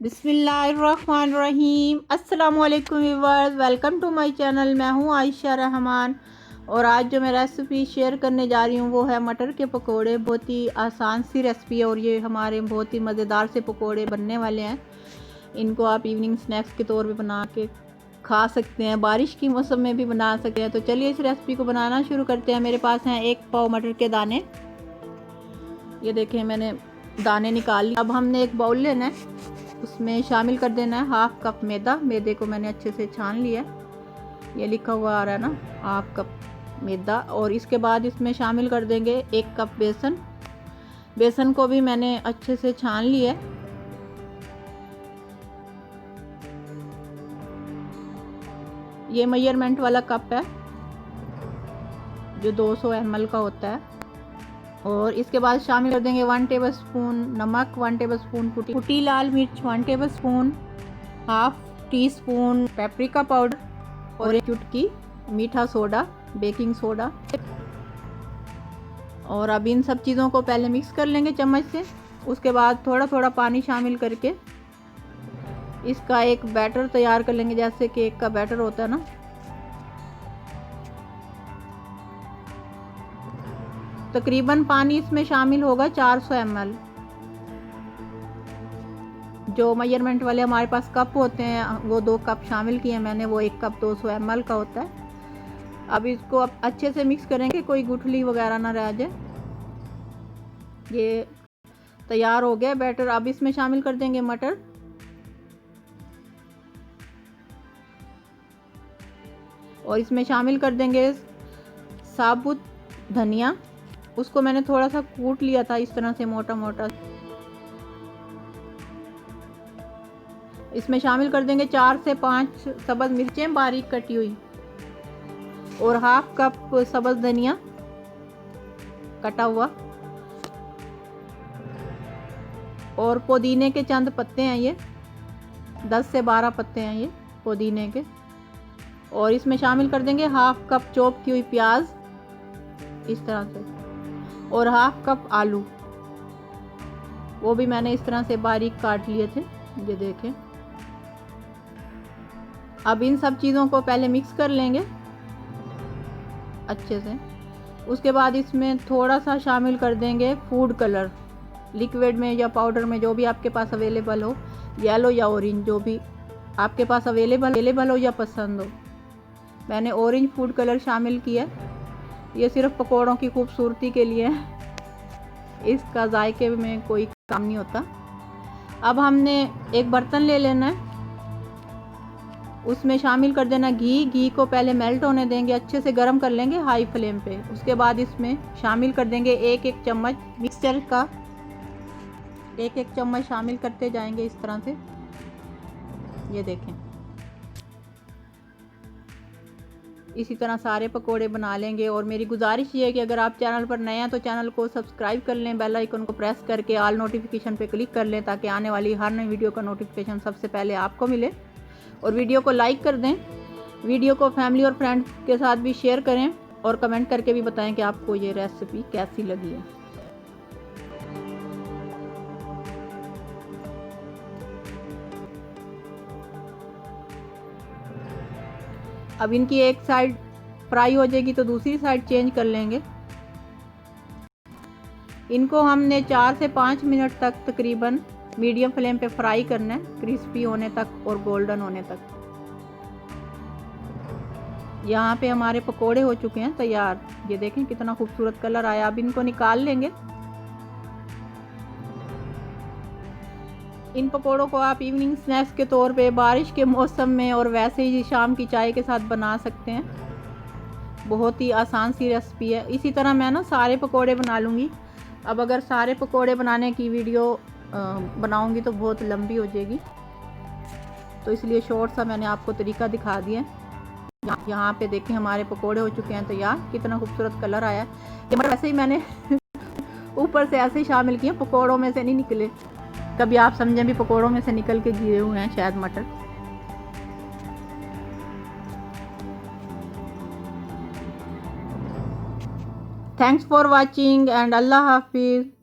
बिस्मिल्लाहिर्रहमानिर्रहीम। अस्सलामुअलैकुम viewers, welcome to my channel. मैं हूं आयशा रहमान और आज जो मैं रेसिपी शेयर करने जा रही हूं वो है मटर के पकोड़े। बहुत ही आसान सी रेसिपी है और ये हमारे बहुत ही मज़ेदार से पकोड़े बनने वाले हैं। इनको आप इवनिंग स्नैक्स के तौर पे बना के खा सकते हैं, बारिश की मौसम में भी बना सकते हैं। तो चलिए इस रेसिपी को बनाना शुरू करते हैं। मेरे पास हैं 1 पाव मटर के दाने। ये देखें मैंने दाने निकाल लिए। अब हमने एक बाउल लेना है, उसमें शामिल कर देना है 1/2 कप मैदा। मैदे को मैंने अच्छे से छान लिया, ये लिखा हुआ आ रहा है ना 1/2 कप मैदा। और इसके बाद इसमें शामिल कर देंगे 1 कप बेसन। बेसन को भी मैंने अच्छे से छान लिया। ये मेजरमेंट वाला कप है जो 200 ml का होता है। और इसके बाद शामिल कर देंगे 1 टेबलस्पून नमक, 1 टेबलस्पून कुटी लाल मिर्च, 1 टेबलस्पून, 1/2 टीस्पून पेपरिका पाउडर और 1 चुटकी मीठा सोडा, बेकिंग सोडा। और अब इन सब चीज़ों को पहले मिक्स कर लेंगे चम्मच से। उसके बाद थोड़ा थोड़ा पानी शामिल करके इसका एक बैटर तैयार कर लेंगे, जैसे केक का बैटर होता है ना। तकरीबन पानी इसमें शामिल होगा 400 ml। जो मेजरमेंट वाले हमारे पास कप होते हैं वो 2 कप शामिल किए मैंने, वो 1 कप 200 ml का होता है। अब इसको अब अच्छे से मिक्स करेंगे, कोई गुठली वगैरह ना रह जाए। ये तैयार हो गया बैटर। अब इसमें शामिल कर देंगे मटर और इसमें शामिल कर देंगे साबुत धनिया। उसको मैंने थोड़ा सा कूट लिया था इस तरह से मोटा मोटा। इसमें शामिल कर देंगे 4 से 5 सब्ज़ मिर्चें बारीक कटी हुई और 1/2 कप सब्ज़ धनिया कटा हुआ। और पुदीने के चंद पत्ते हैं, ये 10 से 12 पत्ते हैं ये पुदीने के। और इसमें शामिल कर देंगे 1/2 कप चॉप की हुई प्याज इस तरह से, और 1/2 कप आलू, वो भी मैंने इस तरह से बारीक काट लिए थे, ये देखें। अब इन सब चीज़ों को पहले मिक्स कर लेंगे अच्छे से। उसके बाद इसमें थोड़ा सा शामिल कर देंगे फूड कलर, लिक्विड में या पाउडर में, जो भी आपके पास अवेलेबल हो, येलो या ऑरेंज, जो भी आपके पास अवेलेबल हो या पसंद हो। मैंने ऑरेंज फूड कलर शामिल किया। ये सिर्फ पकौड़ों की खूबसूरती के लिए है, इसका जायके में कोई काम नहीं होता। अब हमने एक बर्तन ले लेना है, उसमें शामिल कर देना घी को पहले मेल्ट होने देंगे, अच्छे से गर्म कर लेंगे हाई फ्लेम पे। उसके बाद इसमें शामिल कर देंगे 1-1 चम्मच मिक्सचर का, 1-1 चम्मच शामिल करते जाएंगे इस तरह से, ये देखें। इसी तरह सारे पकोड़े बना लेंगे। और मेरी गुजारिश ये है कि अगर आप चैनल पर नए हैं तो चैनल को सब्सक्राइब कर लें, बेल आइकन को प्रेस करके ऑल नोटिफिकेशन पे क्लिक कर लें, ताकि आने वाली हर नई वीडियो का नोटिफिकेशन सबसे पहले आपको मिले। और वीडियो को लाइक कर दें, वीडियो को फैमिली और फ्रेंड्स के साथ भी शेयर करें और कमेंट करके भी बताएं कि आपको ये रेसिपी कैसी लगी है। अब इनकी एक साइड फ्राई हो जाएगी तो दूसरी साइड चेंज कर लेंगे। इनको हमने 4 से 5 मिनट तक तकरीबन मीडियम फ्लेम पे फ्राई करना है, क्रिस्पी होने तक और गोल्डन होने तक। यहाँ पे हमारे पकोड़े हो चुके हैं तैयार, ये देखें कितना खूबसूरत कलर आया। अब इनको निकाल लेंगे। इन पकोड़ों को आप इवनिंग स्नैक्स के तौर पे बारिश के मौसम में और वैसे ही शाम की चाय के साथ बना सकते हैं। बहुत ही आसान सी रेसिपी है। इसी तरह मैं ना सारे पकोड़े बना लूँगी। अब अगर सारे पकोड़े बनाने की वीडियो बनाऊँगी तो बहुत लंबी हो जाएगी, तो इसलिए शॉर्ट सा मैंने आपको तरीका दिखा दिया। यहाँ पे देखें हमारे पकोड़े हो चुके हैं तैयार, कितना खूबसूरत कलर आया। ये मटर वैसे ही मैंने ऊपर से ऐसे ही शामिल किए, पकोड़ों में से नहीं निकले। कभी आप समझें भी पकोड़ों में से निकल के गिरे हुए हैं शायद मटर। थैंक्स फॉर वॉचिंग एंड अल्लाह हाफिज़।